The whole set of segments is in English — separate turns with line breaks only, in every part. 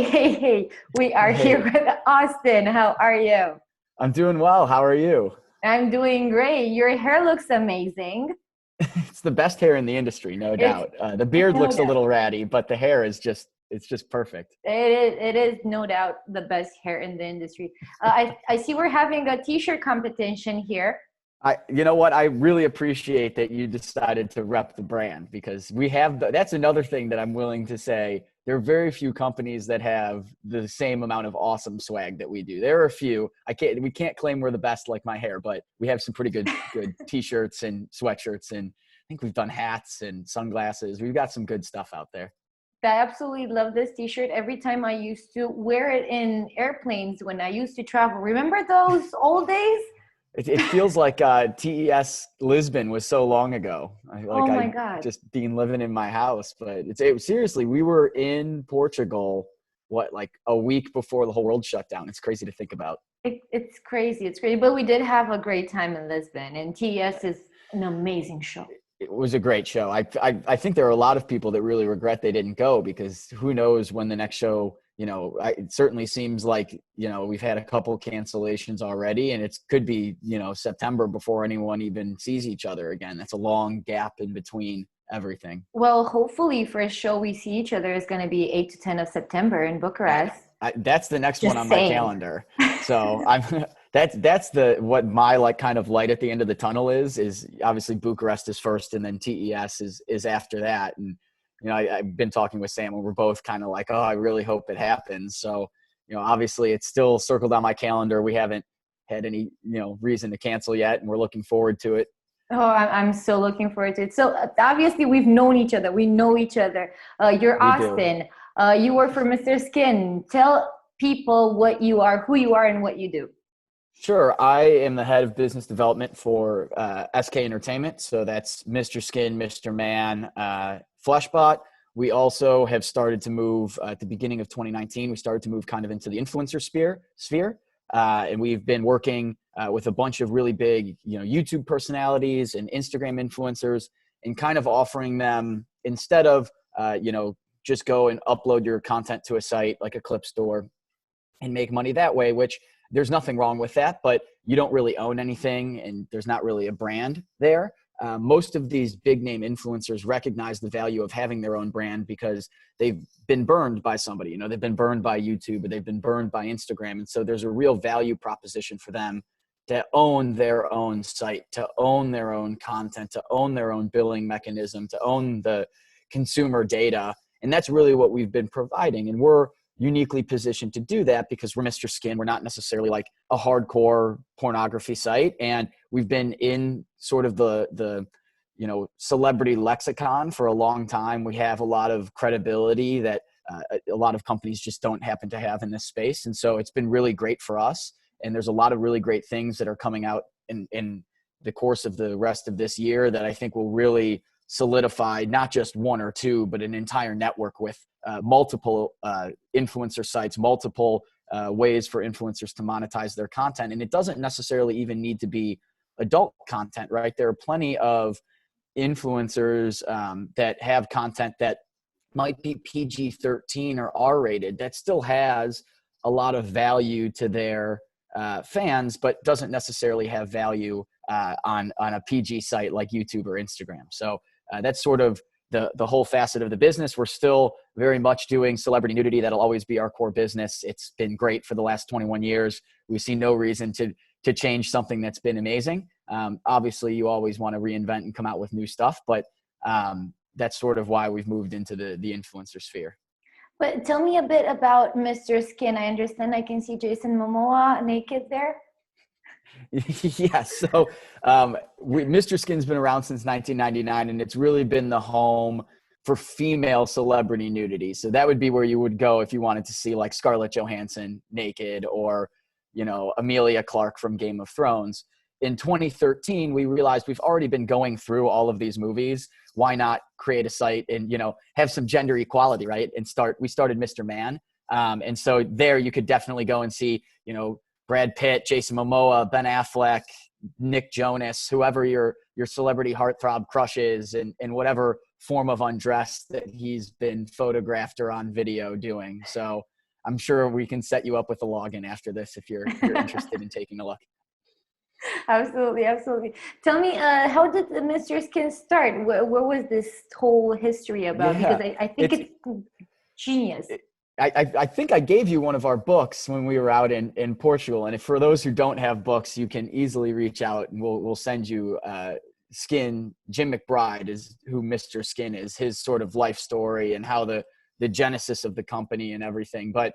Hey. We are here
Hey,
with Austin. How are you?
I'm doing well. How are you?
I'm doing great. Your hair looks amazing.
It's the best hair in the industry, no
It's
doubt. The beard
no
looks a
doubt.
little ratty, but the hair is it's just perfect.
It is no doubt the best hair in the industry. I see we're having a t-shirt competition here.
You know what? I really appreciate that you decided to rep the brand because that's another thing that I'm willing to say. There are very few companies that have the same amount of awesome swag that we do. There are a few. We can't claim we're the best like my hair, but we have some pretty good t-shirts and sweatshirts, and I think we've done hats and sunglasses. We've got some good stuff out there.
I absolutely love this t-shirt. Every time I used to wear it in airplanes when I used to travel. Remember those old days?
It feels like TES Lisbon was so long ago.
Oh my
I
God.
just being living in my house, but seriously. We were in Portugal, like a week before the whole world shut down. It's crazy to think about.
It's crazy. It's crazy. But we did have a great time in Lisbon, and TES is an amazing show.
It was a great show. I think there are a lot of people that really regret they didn't go because who knows when the next show. It certainly seems like we've had a couple cancellations already, and it could be September before anyone even sees each other again. That's a long gap in between everything.
Well, hopefully, first show we see each other is going to be 8 to 10 of September in
I,
Bucharest.
that's the next one
Just
on my
saying.
calendar. So I'm that's the what my like kind of light at the end of the tunnel is obviously Bucharest is first, and then TES is after that. And I've been talking with Sam, and we're both kind of like, oh, I really hope it happens. So obviously it's still circled on my calendar. We haven't had any reason to cancel yet, and we're looking forward to it.
Oh, I'm so looking forward to it. So obviously we've known each other. We know each other. You're
We do.
Austin. You work for MrSkin. Tell people what you are, who you are, and what you do.
Sure. I am the head of business development for SK Entertainment. So that's Mr. Skin, Mr. Man, Fleshbot. We also have started to move at the beginning of 2019. We started to move kind of into the influencer sphere. And we've been working with a bunch of really big, YouTube personalities and Instagram influencers, and kind of offering them, instead of, just go and upload your content to a site like a clip store and make money that way, which there's nothing wrong with that, but you don't really own anything and there's not really a brand there. Most of these big name influencers recognize the value of having their own brand because they've been burned by somebody. They've been burned by YouTube, or they've been burned by Instagram. And so there's a real value proposition for them to own their own site, to own their own content, to own their own billing mechanism, to own the consumer data. And that's really what we've been providing. And we're uniquely positioned to do that because we're MrSkin. We're not necessarily like a hardcore pornography site. And we've been in sort of the celebrity lexicon for a long time. We have a lot of credibility that a lot of companies just don't happen to have in this space. And so it's been really great for us. And there's a lot of really great things that are coming out in the course of the rest of this year that I think will really solidify not just one or two, but an entire network with multiple influencer sites, multiple ways for influencers to monetize their content. And it doesn't necessarily even need to be adult content, right? There are plenty of influencers that have content that might be PG-13 or R-rated that still has a lot of value to their fans, but doesn't necessarily have value on a PG site like YouTube or Instagram. So that's sort of the whole facet of the business. We're still very much doing celebrity nudity. That'll always be our core business. It's been great for the last 21 years. We see no reason to change something that's been amazing. Obviously, you always want to reinvent and come out with new stuff, but that's sort of why we've moved into the influencer sphere.
But tell me a bit about MrSkin. I understand I can see Jason Momoa naked there.
Yeah, so MrSkin's been around since 1999, and it's really been the home for female celebrity nudity. So that would be where you would go if you wanted to see like Scarlett Johansson naked, or Emilia Clarke from Game of Thrones. In 2013, we realized we've already been going through all of these movies. Why not create a site and have some gender equality, right? And we started Mr. Man, and so there you could definitely go and see Brad Pitt, Jason Momoa, Ben Affleck, Nick Jonas, whoever your celebrity heartthrob crush is, and whatever form of undress that he's been photographed or on video doing. So I'm sure we can set you up with a login after this if you're interested in taking a look.
Absolutely, absolutely. Tell me, how did the Mr. Skin start? Where was this whole history about? Because
Yeah,
I think
it's
it's genius.
I think I gave you one of our books when we were out in Portugal. And if, for those who don't have books, you can easily reach out and we'll send you Skin. Jim McBride is who Mr. Skin is, his sort of life story and how the genesis of the company and everything. But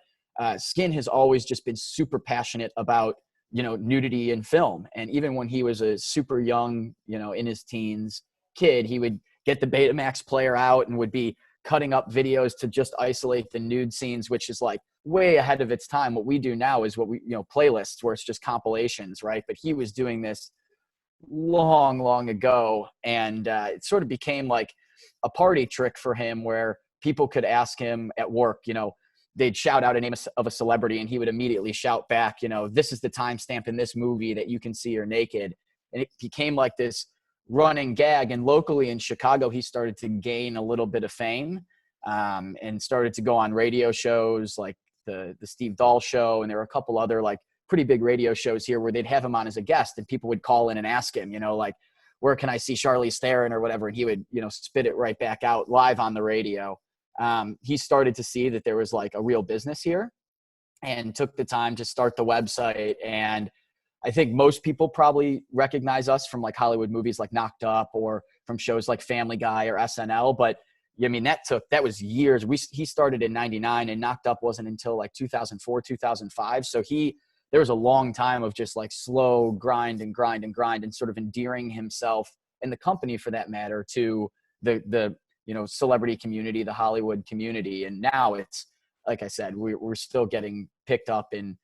Skin has always just been super passionate about, nudity in film. And even when he was a super young, in his teens kid, he would get the Betamax player out and would be cutting up videos to just isolate the nude scenes, which is like way ahead of its time. What we do now is what we, playlists where it's just compilations, right? But he was doing this long, long ago. And it sort of became like a party trick for him where people could ask him at work, they'd shout out a name of a celebrity and he would immediately shout back, this is the timestamp in this movie that you can see her naked. And it became like this running gag. And locally in Chicago, he started to gain a little bit of fame and started to go on radio shows like the Steve Dahl show. And there were a couple other like pretty big radio shows here where they'd have him on as a guest and people would call in and ask him, like, where can I see Charlize Theron or whatever? And he would, spit it right back out live on the radio. He started to see that there was like a real business here and took the time to start the website. And I think most people probably recognize us from like Hollywood movies like Knocked Up or from shows like Family Guy or SNL. But I mean, that was years. He started in 99 and Knocked Up wasn't until like 2004, 2005. So there was a long time of just like slow grind and sort of endearing himself and the company for that matter to the celebrity community, the Hollywood community. And now it's, like I said, we're still getting picked up in,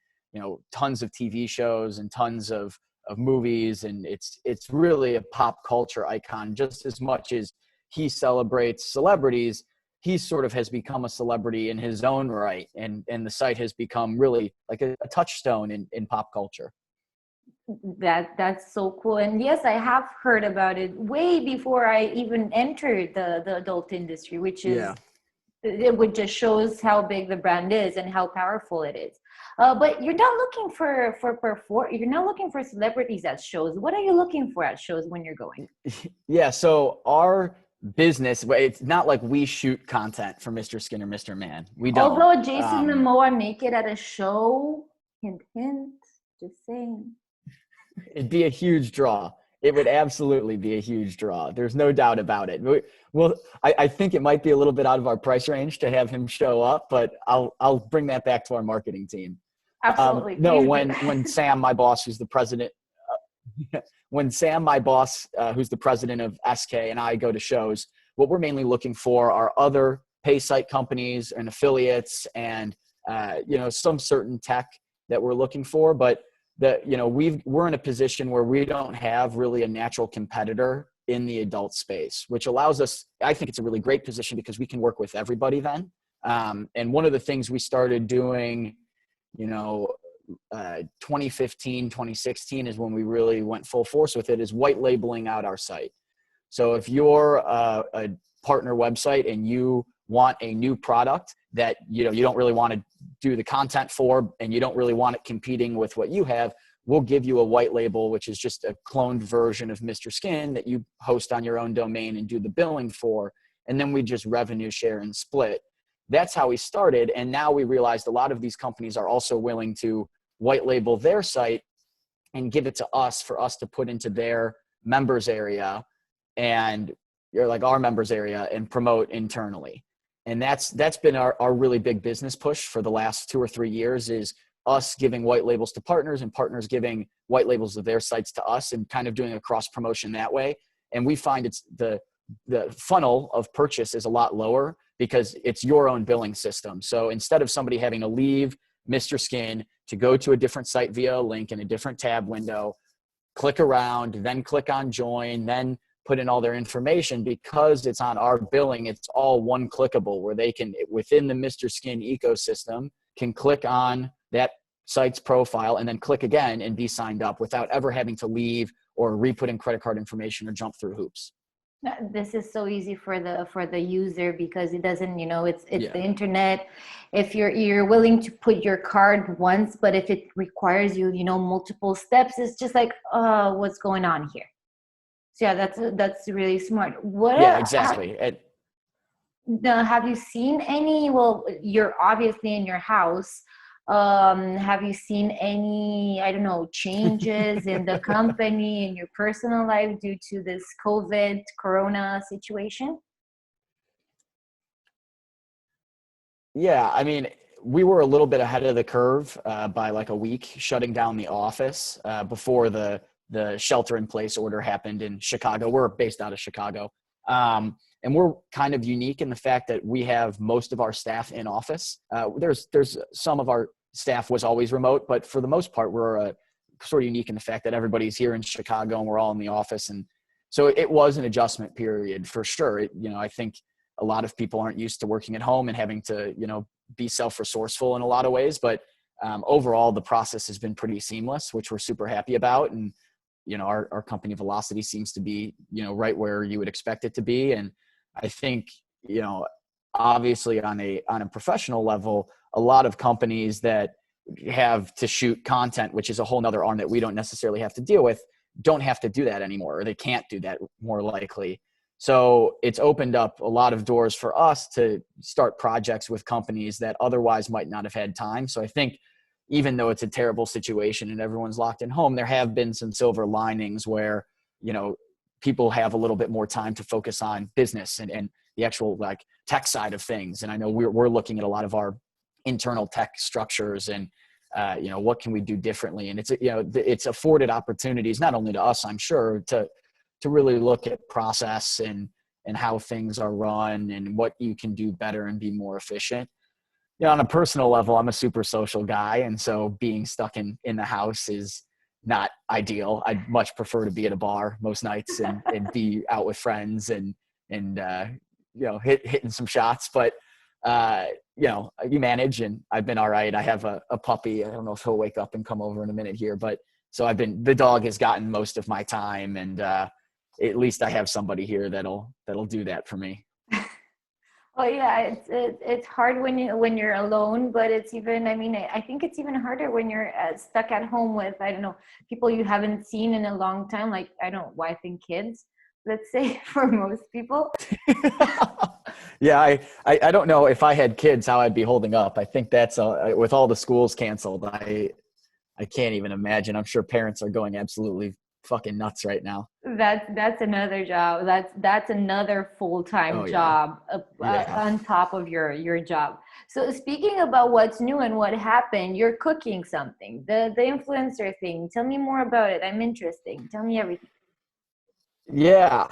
tons of TV shows and tons of movies. And it's really a pop culture icon. Just as much as he celebrates celebrities, he sort of has become a celebrity in his own right. And the site has become really like a touchstone in pop culture.
That's so cool. And yes, I have heard about it way before I even entered the adult industry, which is, it just shows how big the brand is and how powerful it is. But you're not looking you're not looking for celebrities at shows. What are you looking for at shows when you're going?
Yeah. So our business, it's not like we shoot content for Mr. Skin or Mr. Man. We don't.
Although Jason Momoa make it at a show, hint, hint, just saying.
It'd be a huge draw. It would absolutely be a huge draw. There's no doubt about it. Well, I think it might be a little bit out of our price range to have him show up, but I'll bring that back to our marketing team.
Absolutely.
No, when Sam, my boss, who's the president, who's the president of SK, and I go to shows, what we're mainly looking for are other pay site companies and affiliates and some certain tech that we're looking for, but we're in a position where we don't have really a natural competitor in the adult space, which allows us, I think it's a really great position because we can work with everybody then. And one of the things we started doing, 2015, 2016 is when we really went full force with it, is white labeling out our site. So if you're a partner website and you want a new product that you don't really want to do the content for and you don't really want it competing with what you have, we'll give you a white label, which is just a cloned version of Mr. Skin that you host on your own domain and do the billing for, and then we just revenue share and split. That's how we started. And now we realized a lot of these companies are also willing to white label their site and give it to us for us to put into their members area and our members area and promote internally. And that's been our really big business push for the last 2 or 3 years, is us giving white labels to partners and partners giving white labels of their sites to us and kind of doing a cross promotion that way. And we find it's the funnel of purchase is a lot lower because it's your own billing system. So instead of somebody having to leave Mr. Skin to go to a different site via a link in a different tab window, click around, then click on join, then put in all their information, because it's on our billing, it's all one clickable where they can, within the Mr. Skin ecosystem, can click on that site's profile and then click again and be signed up without ever having to leave or re-put in credit card information or jump through hoops.
This is so easy for the user because it doesn't, it's
Yeah.
the internet. If you're willing to put your card once, but if it requires you, multiple steps, it's just like, what's going on here? So yeah, that's really smart.
Yeah, exactly.
Have you seen any? Well, you're obviously in your house. Have you seen any, I don't know, changes in the company, in your personal life due to this COVID Corona situation?
Yeah, I mean, we were a little bit ahead of the curve by like a week shutting down the office before the shelter in place order happened in Chicago. We're based out of Chicago. And we're kind of unique in the fact that we have most of our staff in office. There's some of our staff was always remote, but for the most part, we're sort of unique in the fact that everybody's here in Chicago and we're all in the office. And so it was an adjustment period for sure. I think a lot of people aren't used to working at home and having to, be self-resourceful in a lot of ways. But overall, the process has been pretty seamless, which we're super happy about. And, our company velocity seems to be, right where you would expect it to be. And I think, obviously on a professional level, a lot of companies that have to shoot content, which is a whole nother arm that we don't necessarily have to deal with, don't have to do that anymore, or they can't do that more likely. So it's opened up a lot of doors for us to start projects with companies that otherwise might not have had time. So I think even though it's a terrible situation and everyone's locked in home, there have been some silver linings where, people have a little bit more time to focus on business and the actual like tech side of things. And I know we're looking at a lot of our internal tech structures and, what can we do differently? And it's afforded opportunities, not only to us, I'm sure, to really look at process and how things are run and what you can do better and be more efficient. On a personal level, I'm a super social guy. And so being stuck in the house is not ideal. I'd much prefer to be at a bar most nights and be out with friends and hitting some shots. But, you manage, and I've been all right. I have a puppy. I don't know if he'll wake up and come over in a minute here, but so the dog has gotten most of my time, and at least I have somebody here that'll do that for me.
Oh yeah, it's hard when you're alone, but it's even, I mean, I think it's even harder when you're stuck at home with, I don't know, people you haven't seen in a long time, like, I don't know, wife and kids, let's say, for most people.
Yeah, I don't know if I had kids how I'd be holding up. I think that's with all the schools canceled. I can't even imagine. I'm sure parents are going absolutely fucking nuts right now.
That's another job. That's another full-time
Oh yeah.
job
Yeah.
on top of your job. So speaking about what's new and what happened, you're cooking something. The influencer thing. Tell me more about it. I'm interested. Tell me everything.
Yeah.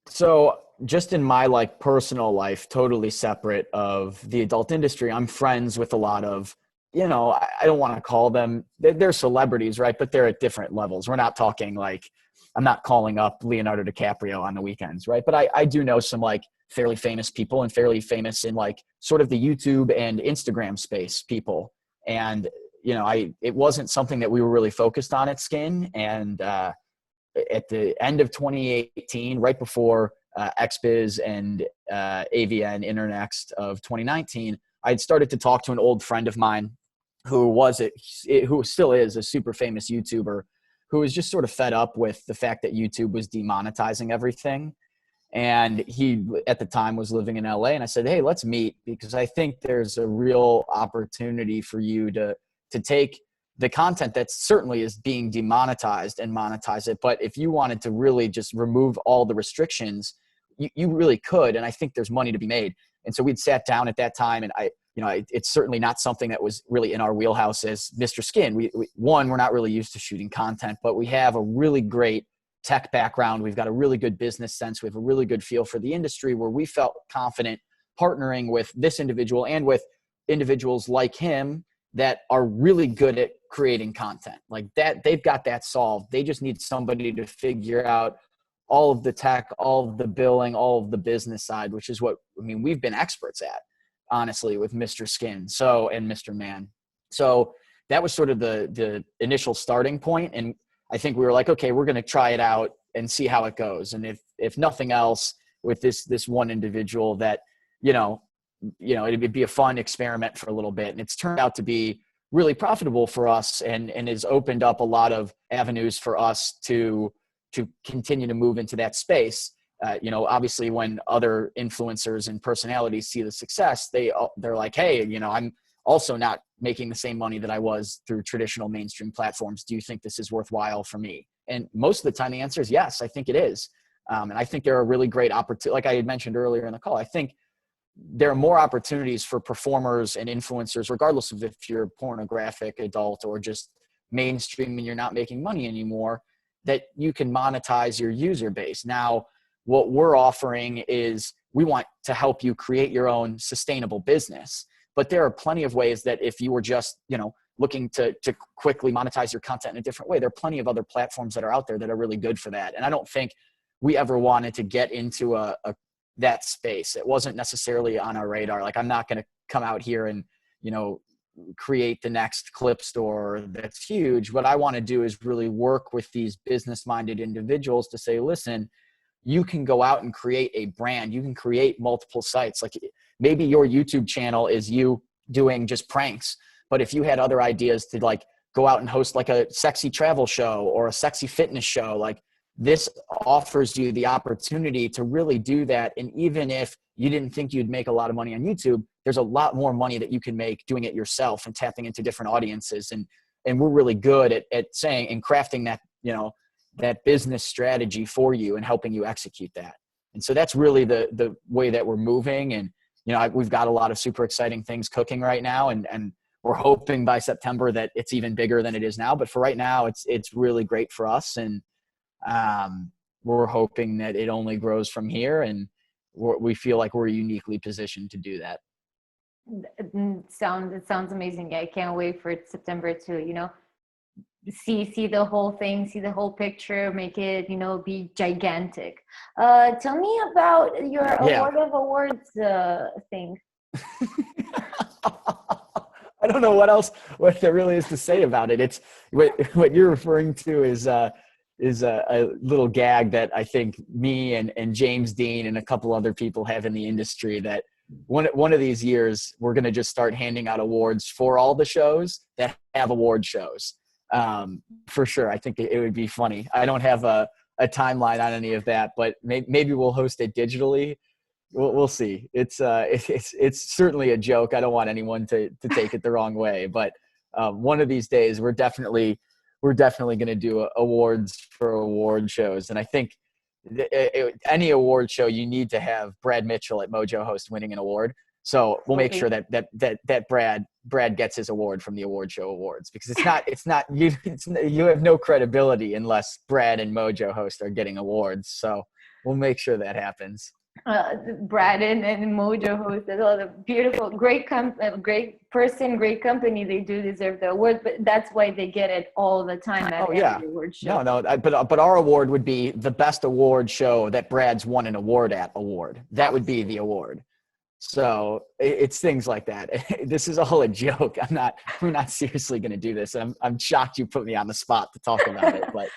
So just in my like personal life, totally separate of the adult industry, I'm friends with a lot of, I don't want to call them, they're celebrities, right? But they're at different levels. We're not talking like, I'm not calling up Leonardo DiCaprio on the weekends, right? But I do know some like fairly famous people and fairly famous in like sort of the YouTube and Instagram space people. And, it wasn't something that we were really focused on at Skin. And, at the end of 2018, right before XBiz and AVN Internext of 2019, I had started to talk to an old friend of mine who still is a super famous YouTuber who was just sort of fed up with the fact that YouTube was demonetizing everything. And he, at the time, was living in LA. And I said, hey, let's meet, because I think there's a real opportunity for you to take the content that certainly is being demonetized and monetize it. But if you wanted to really just remove all the restrictions, you really could. And I think there's money to be made. And so we'd sat down at that time, and it's certainly not something that was really in our wheelhouse as MrSkin. We're not really used to shooting content, but we have a really great tech background. We've got a really good business sense. We have a really good feel for the industry, where we felt confident partnering with this individual and with individuals like him that are really good at creating content like that. They've got that solved. They just need somebody to figure out all of the tech, all of the billing, all of the business side, which is what, we've been experts at, honestly, with MrSkin. So, and Mr. Man. So that was sort of the initial starting point. And I think we were like, okay, we're going to try it out and see how it goes. And if if nothing else, with this one individual that, it'd be a fun experiment for a little bit. And it's turned out to be really profitable for us, and has opened up a lot of avenues for us to continue to move into that space. Obviously when other influencers and personalities see the success, they're like, hey, I'm also not making the same money that I was through traditional mainstream platforms. Do you think this is worthwhile for me? And most of the time the answer is yes, I think it is. And I think there are really great opportunities. Like I had mentioned earlier in the call, I think there are more opportunities for performers and influencers, regardless of if you're pornographic, adult, or just mainstream and you're not making money anymore, that you can monetize your user base. Now, what we're offering is we want to help you create your own sustainable business. But there are plenty of ways that if you were just, looking to quickly monetize your content in a different way, there are plenty of other platforms that are out there that are really good for that. And I don't think we ever wanted to get into that space. It wasn't necessarily on our radar. Like, I'm not going to come out here and, create the next clip store that's huge. What I want to do is really work with these business-minded individuals to say, listen, you can go out and create a brand. You can create multiple sites. Like, maybe your YouTube channel is you doing just pranks, but if you had other ideas to like go out and host like a sexy travel show or a sexy fitness show, like, this offers you the opportunity to really do that. And even if you didn't think you'd make a lot of money on YouTube, there's a lot more money that you can make doing it yourself and tapping into different audiences. And we're really good at saying and crafting that, that business strategy for you and helping you execute that. And so that's really the way that we're moving. And, we've got a lot of super exciting things cooking right now. And we're hoping by September that it's even bigger than it is now. But for right now, it's really great for us. And we're hoping that it only grows from here. And we feel like we're uniquely positioned to do that.
It sounds amazing. I can't wait for September to, see the whole thing, see the whole picture, make it, be gigantic. Tell me about your award of awards thing.
I don't know what there really is to say about it. It's what you're referring to is a little gag that I think me and James Dean and a couple other people have in the industry, that one of these years we're going to just start handing out awards for all the shows that have award shows. For sure. I think it would be funny. I don't have a timeline on any of that, but maybe we'll host it digitally. We'll see. It's certainly a joke. I don't want anyone to take it the wrong way, but one of these days we're definitely going to do awards for award shows. And I think any award show, you need to have Brad Mitchell at Mojo Host winning an award. So we'll make sure that Brad gets his award from the award show awards, because you have no credibility unless Brad and Mojo Host are getting awards. So we'll make sure that happens.
Brad and Mojo Host, all the beautiful, great person, great company. They do deserve the award, but that's why they get it all the time at every award show.
But our award would be the best award show that Brad's won an award at award. That would be the award. So it's things like that. This is all a joke. We're not seriously going to do this. I'm shocked you put me on the spot to talk about it, but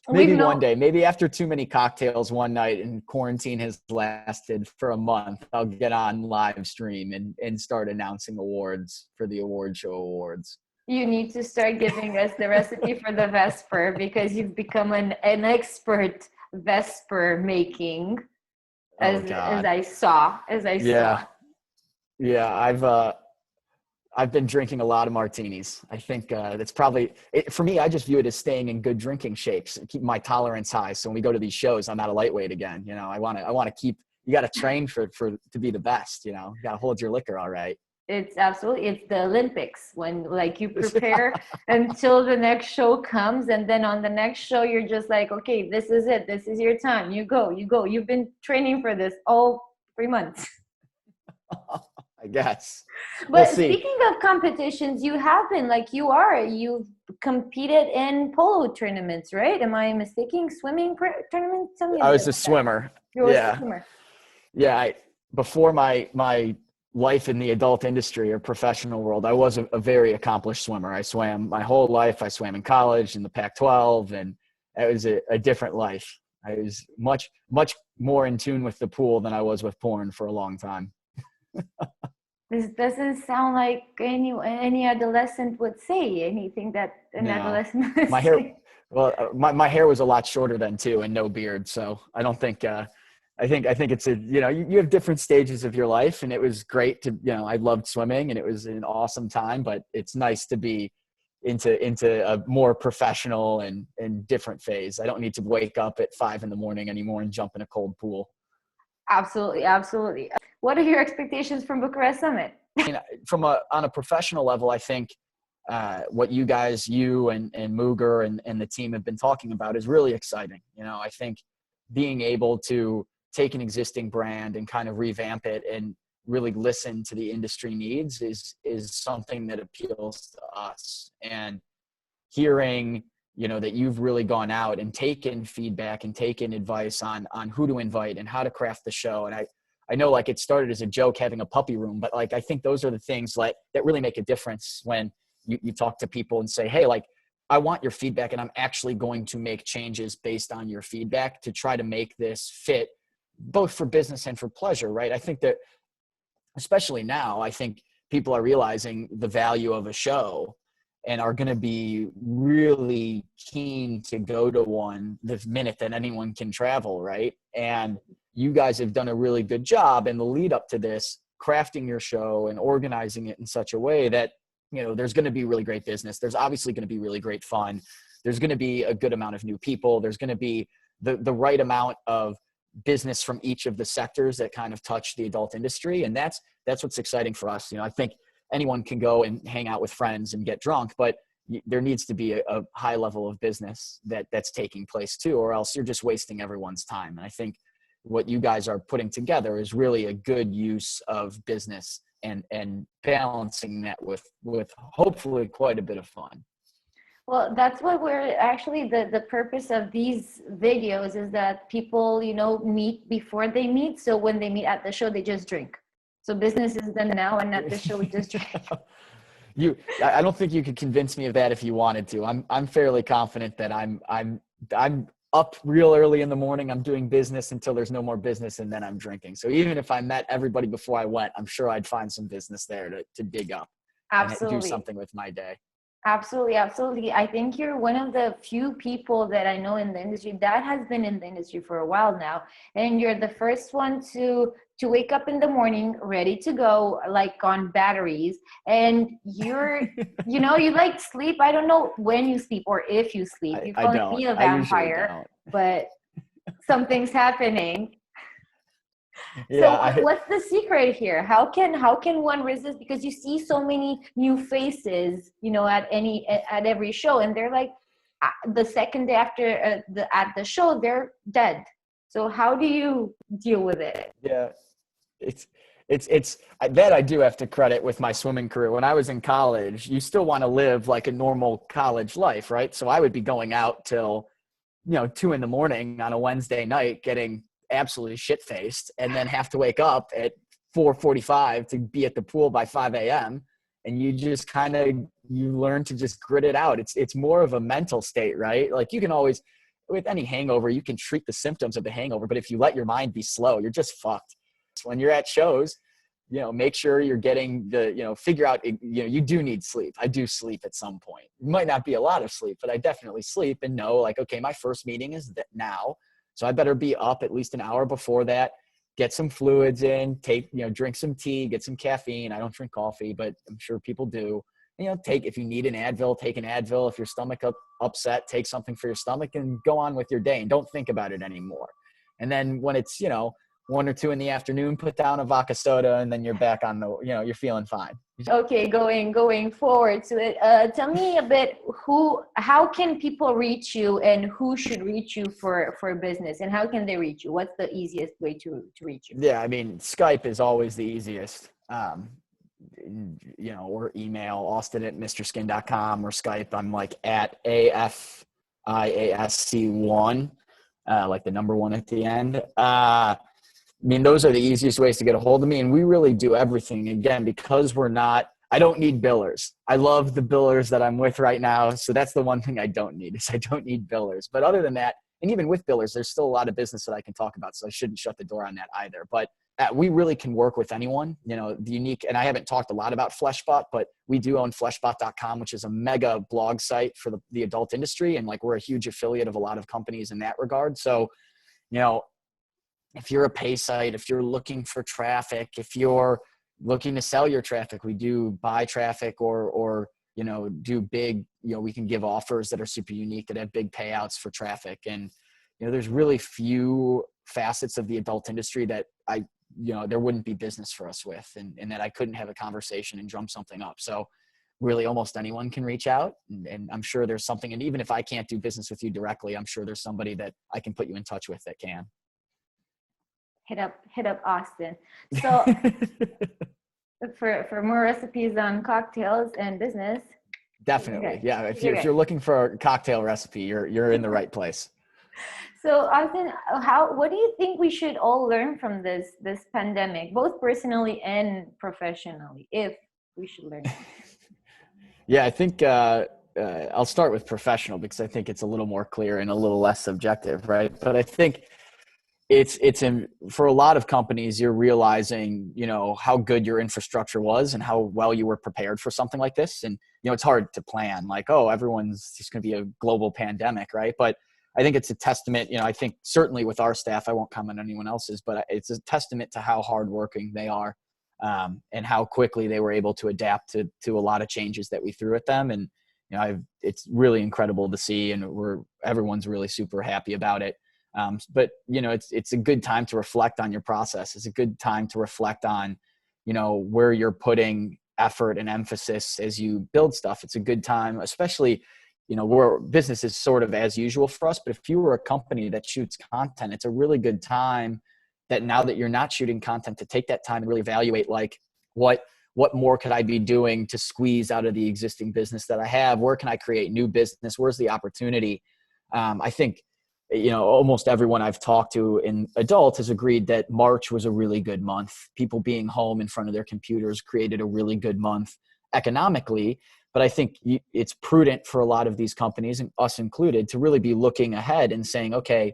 maybe one day, maybe after too many cocktails one night and quarantine has lasted for a month, I'll get on live stream and start announcing awards for the award show awards.
You need to start giving us the recipe for the Vesper, because you've become an expert Vesper making. As I saw.
Yeah. I've been drinking a lot of martinis. I think that's probably for me. I just view it as staying in good drinking shapes and keep my tolerance high. So when we go to these shows, I'm not a lightweight again. I want to keep. You got to train for to be the best. You got to hold your liquor all right.
It's the Olympics, when like you prepare until the next show comes, and then on the next show you're just like, okay, this is it. This is your time. You go. You've been training for this all 3 months.
I guess.
But speaking of competitions, you have been you've competed in polo tournaments, right? Am I mistaken? Swimming tournaments?
I was a swimmer.
You were a swimmer.
Yeah. Before my life in the adult industry or professional world, I was a very accomplished swimmer. I swam my whole life. I swam in college in the Pac-12, and it was a different life. I was much more in tune with the pool than I was with porn for a long time.
This doesn't sound like any adolescent would say, anything that an adolescent would
my hair,
say.
well, my hair was a lot shorter then too, and no beard. So I don't think, I think it's you have different stages of your life, and it was great to, I loved swimming and it was an awesome time, but it's nice to be into a more professional and different phase. I don't need to wake up at 5 a.m. anymore and jump in a cold pool.
Absolutely. Absolutely. What are your expectations from Bucharest Summit?
On a professional level, I think what you and Muger and the team have been talking about is really exciting. I think being able to take an existing brand and kind of revamp it and really listen to the industry needs is something that appeals to us. And hearing, that you've really gone out and taken feedback and taken advice on who to invite and how to craft the show. And I know like it started as a joke having a puppy room, but like, I think those are the things that really make a difference when you talk to people and say, hey, like, I want your feedback and I'm actually going to make changes based on your feedback to try to make this fit both for business and for pleasure, right? I think that especially now, I think people are realizing the value of a show and are going to be really keen to go to one the minute that anyone can travel, right? And you guys have done a really good job in the lead up to this, crafting your show and organizing it in such a way that, there's going to be really great business. There's obviously going to be really great fun. There's going to be a good amount of new people. There's going to be the right amount of business from each of the sectors that kind of touch the adult industry. And that's what's exciting for us. I think anyone can go and hang out with friends and get drunk, but there needs to be a high level of business that's taking place too, or else you're just wasting everyone's time. And I think what you guys are putting together is really a good use of business and balancing that with hopefully quite a bit of fun.
Well, that's what we're actually, the purpose of these videos is that people, meet before they meet. So when they meet at the show, they just drink. So business is done now, and at the show, we just drink.
I don't think you could convince me of that if you wanted to. I'm fairly confident that I'm up real early in the morning. I'm doing business until there's no more business, and then I'm drinking. So even if I met everybody before I went, I'm sure I'd find some business there to dig up.
Absolutely.
And do something with my day.
Absolutely. Absolutely. I think you're one of the few people that I know in the industry that has been in the industry for a while now. And you're the first one to wake up in the morning ready to go, like on batteries. And you're, you like sleep. I don't know when you sleep or if you sleep. You're calling me a vampire, but something's happening. Yeah, so what's the secret here? How can one resist? Because you see so many new faces, at every show, and they're like, the second day after at the show, they're dead. So how do you deal with it?
Yeah, it's that I do have to credit with my swimming career. When I was in college, you still want to live like a normal college life, right? So I would be going out till 2 a.m. on a Wednesday night, getting absolutely shit-faced, and then have to wake up at 4:45 to be at the pool by 5 a.m. And you just you learn to just grit it out. It's more of a mental state, right? Like you can always, with any hangover, you can treat the symptoms of the hangover, but if you let your mind be slow, you're just fucked. When you're at shows, make sure you're getting figure out, you do need sleep. I do sleep at some point. It might not be a lot of sleep, but I definitely sleep and know like, okay, my first meeting is now. So I better be up at least an hour before that, get some fluids in, drink some tea, get some caffeine. I don't drink coffee, but I'm sure people do. If you need an Advil, take an Advil. If your stomach upset, take something for your stomach and go on with your day and don't think about it anymore. And then when it's, 1 or 2 in the afternoon, put down a vodka soda, and then you're back on you're feeling fine.
Okay, going forward to it. Tell me a bit, how can people reach you, and who should reach you for business, and how can they reach you? What's the easiest way to reach you?
Yeah, I mean, Skype is always the easiest. Or email Austin@MrSkin.com, or Skype. I'm like at AFIASC1, like the number 1 at the end. I mean, those are the easiest ways to get a hold of me. And we really do everything, again, because I don't need billers. I love the billers that I'm with right now. So that's the one thing I don't need, is I don't need billers. But other than that, And even with billers, there's still a lot of business that I can talk about. So I shouldn't shut the door on that either. But we really can work with anyone, you know, the unique, and I haven't talked a lot about Fleshbot, but we do own fleshbot.com, which is a mega blog site for the adult industry. And like, we're a huge affiliate of a lot of companies in that regard. So, you know, if you're a pay site, if you're looking for traffic, if you're looking to sell your traffic, we do buy traffic or, you know, do big, you know, we can give offers that are super unique that have big payouts for traffic. And, you know, there's really few facets of the adult industry that you know, there wouldn't be business for us with, and that I couldn't have a conversation and drum something up. So really almost anyone can reach out, and I'm sure there's something, and even if I can't do business with you directly, I'm sure there's somebody that I can put you in touch with that can.
Hit up Austin. So for more recipes on cocktails and business.
Definitely.
Okay.
Yeah. If you're looking for a cocktail recipe, you're in the right place.
So Austin, what do you think we should all learn from this pandemic, both personally and professionally, if we should learn?
Yeah, I think I'll start with professional because I think it's a little more clear and a little less subjective, right? But I think it's for a lot of companies, you're realizing, you know, how good your infrastructure was and how well you were prepared for something like this. And, you know, it's hard to plan like, oh, everyone's just going to be a global pandemic, right? But I think it's a testament, you know, I think certainly with our staff, I won't comment on anyone else's, but it's a testament to how hardworking they are, and how quickly they were able to adapt to a lot of changes that we threw at them. And, you know, it's really incredible to see, and everyone's really super happy about it. But, you know, it's a good time to reflect on your process. It's a good time to reflect on, you know, where you're putting effort and emphasis as you build stuff. It's a good time, especially, you know, where business is sort of as usual for us. But if you were a company that shoots content, it's a really good time that now that you're not shooting content, to take that time and really evaluate, like, what more could I be doing to squeeze out of the existing business that I have? Where can I create new business? Where's the opportunity? I think, you know, almost everyone I've talked to in adult has agreed that March was a really good month. People being home in front of their computers created a really good month economically. But I think it's prudent for a lot of these companies, and us included, to really be looking ahead and saying, okay,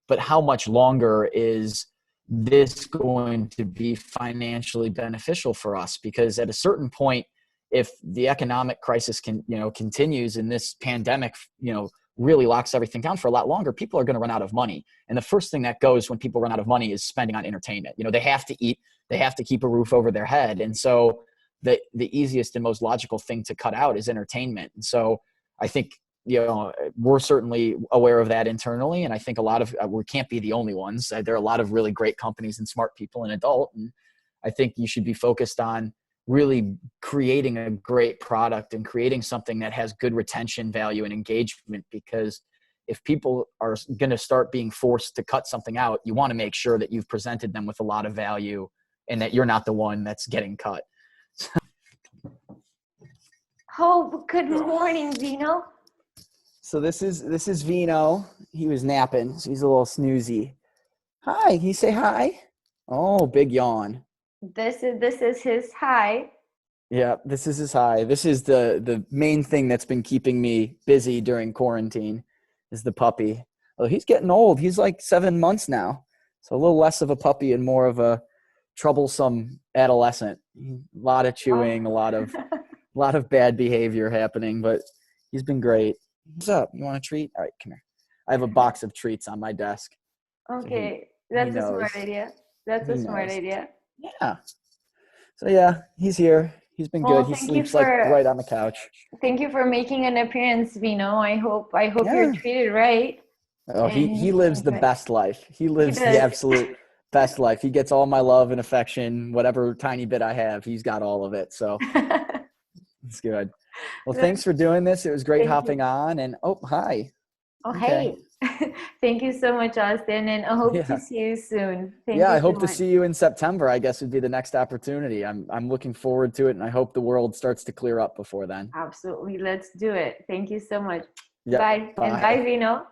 but how much longer is this going to be financially beneficial for us? Because at a certain point, if the economic crisis continues, and this pandemic, you know, really locks everything down for a lot longer, people are going to run out of money. And the first thing that goes when people run out of money is spending on entertainment. You know, they have to eat, they have to keep a roof over their head. And so the easiest and most logical thing to cut out is entertainment. And so I think, you know, we're certainly aware of that internally. And I think a lot of, we can't be the only ones. There are a lot of really great companies and smart people in adult. And I think you should be focused on really creating a great product and creating something that has good retention value and engagement. Because if people are going to start being forced to cut something out, you want to make sure that you've presented them with a lot of value and that you're not the one that's getting cut.
Oh, good morning, Vino.
So this is Vino. He was napping, so he's a little snoozy. Hi, can you say hi? Oh, big yawn.
This is his hi.
Yeah, this is his hi. This is the main thing that's been keeping me busy during quarantine, is the puppy. Oh, he's getting old. He's like 7 months now. So a little less of a puppy and more of a troublesome adolescent. A lot of chewing, a lot of bad behavior happening, but he's been great. What's up? You want a treat? All right, come here. I have a box of treats on my desk.
Okay,
so
that's a smart idea. That's a smart idea.
Yeah. So yeah, he's here. He's been good. He sleeps like right on the couch.
Thank you for making an appearance, Vino. I hope you're treated right.
Oh, he lives the best life. He lives the absolute best life. He gets all my love and affection, whatever tiny bit I have. He's got all of it. So it's good. Well, thanks for doing this. It was great hopping on. And hi.
Oh, okay. Hey. Thank you so much, Austin. And I hope to see you soon. Thank you
I hope to see you in September, I guess, would be the next opportunity. I'm looking forward to it. And I hope the world starts to clear up before then.
Absolutely. Let's do it. Thank you so much.
Yep.
Bye. And bye, Vino.